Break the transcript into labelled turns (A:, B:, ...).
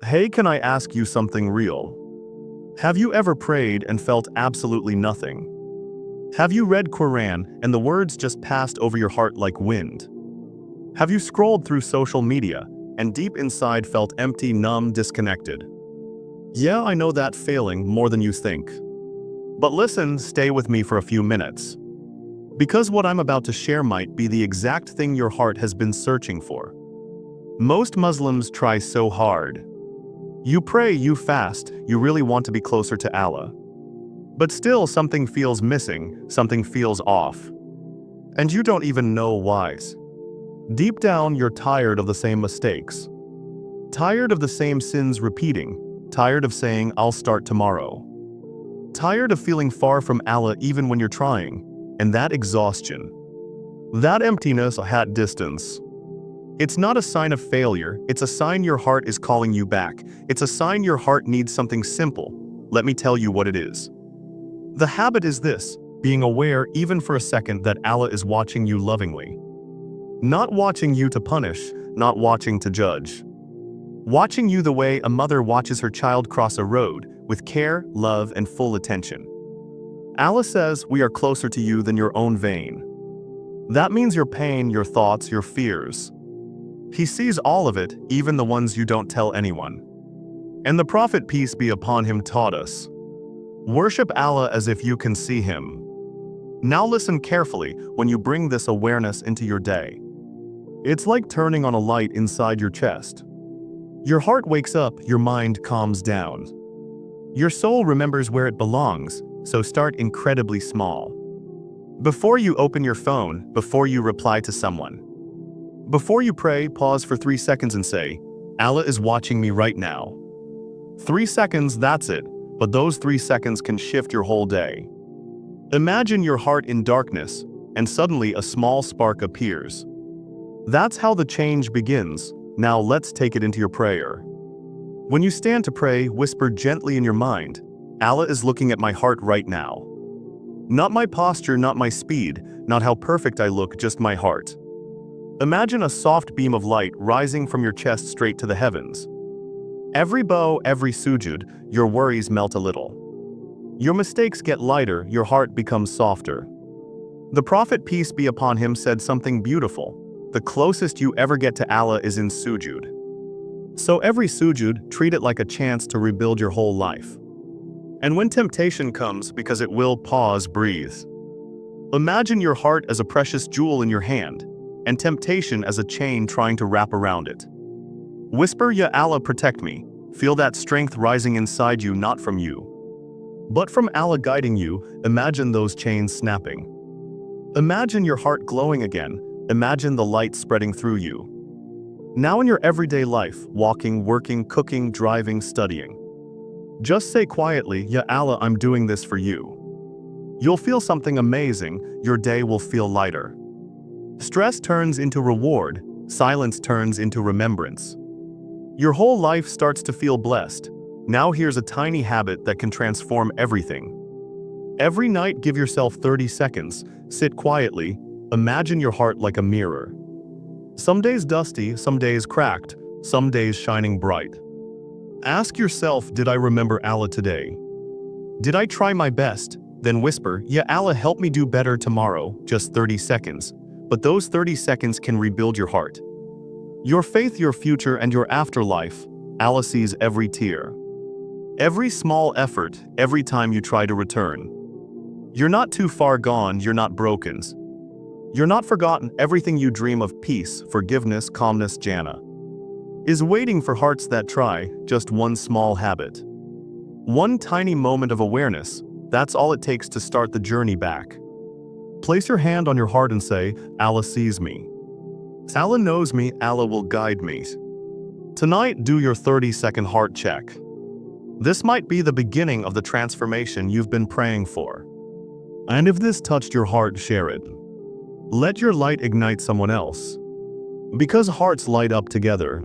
A: Hey, can I ask you something real? Have you ever prayed and felt absolutely nothing? Have you read Quran and the words just passed over your heart like wind? Have you scrolled through social media and deep inside felt empty, numb, disconnected? Yeah, I know that feeling more than you think. But listen, stay with me for a few minutes. Because what I'm about to share might be the exact thing your heart has been searching for. Most Muslims try so hard. You pray, you fast, you really want to be closer to Allah. But still something feels missing, something feels off. And you don't even know why. Deep down, you're tired of the same mistakes. Tired of the same sins repeating. Tired of saying, I'll start tomorrow. Tired of feeling far from Allah even when you're trying. And that exhaustion. That emptiness at distance. It's not a sign of failure, it's a sign your heart is calling you back. It's a sign your heart needs something simple. Let me tell you what it is. The habit is this: being aware even for a second that Allah is watching you lovingly. Not watching you to punish, not watching to judge. Watching you the way a mother watches her child cross a road, with care, love, and full attention. Allah says we are closer to you than your own vein. That means your pain, your thoughts, your fears. He sees all of it, even the ones you don't tell anyone. And the Prophet, peace be upon him, taught us: worship Allah as if you can see him. Now listen carefully when you bring this awareness into your day. It's like turning on a light inside your chest. Your heart wakes up, your mind calms down. Your soul remembers where it belongs, so start incredibly small. Before you open your phone, before you reply to someone, before you pray, pause for 3 seconds and say, Allah is watching me right now. 3 seconds, that's it, but those 3 seconds can shift your whole day. Imagine your heart in darkness, and suddenly a small spark appears. That's how the change begins. Now let's take it into your prayer. When you stand to pray, whisper gently in your mind, Allah is looking at my heart right now. Not my posture, not my speed, not how perfect I look, just my heart. Imagine a soft beam of light rising from your chest straight to the heavens. Every bow, every sujud, your worries melt a little. Your mistakes get lighter, your heart becomes softer. The Prophet, peace be upon him, said something beautiful: the closest you ever get to Allah is in sujud. So every sujud, treat it like a chance to rebuild your whole life. And when temptation comes, because it will, pause, breathe. Imagine your heart as a precious jewel in your hand, and temptation as a chain trying to wrap around it. Whisper, Ya Allah, protect me. Feel that strength rising inside you, not from you, but from Allah guiding you. Imagine those chains snapping. Imagine your heart glowing again. Imagine the light spreading through you. Now in your everyday life, walking, working, cooking, driving, studying, just say quietly, Ya Allah, I'm doing this for you. You'll feel something amazing. Your day will feel lighter. Stress turns into reward, silence turns into remembrance. Your whole life starts to feel blessed. Now here's a tiny habit that can transform everything. Every night, give yourself 30 seconds, sit quietly, imagine your heart like a mirror. Some days dusty, some days cracked, some days shining bright. Ask yourself, did I remember Allah today? Did I try my best? Then whisper, Ya Allah, help me do better tomorrow. Just 30 seconds. But those 30 seconds can rebuild your heart, your faith, your future, and your afterlife. Allah sees every tear, every small effort, every time you try to return. You're not too far gone, you're not broken. You're not forgotten. Everything you dream of, peace, forgiveness, calmness, Jannah, is waiting for hearts that try. Just one small habit, one tiny moment of awareness, that's all it takes to start the journey back. Place your hand on your heart and say, Allah sees me. Allah knows me, Allah will guide me. Tonight, do your 30-second heart check. This might be the beginning of the transformation you've been praying for. And if this touched your heart, share it. Let your light ignite someone else. Because hearts light up together.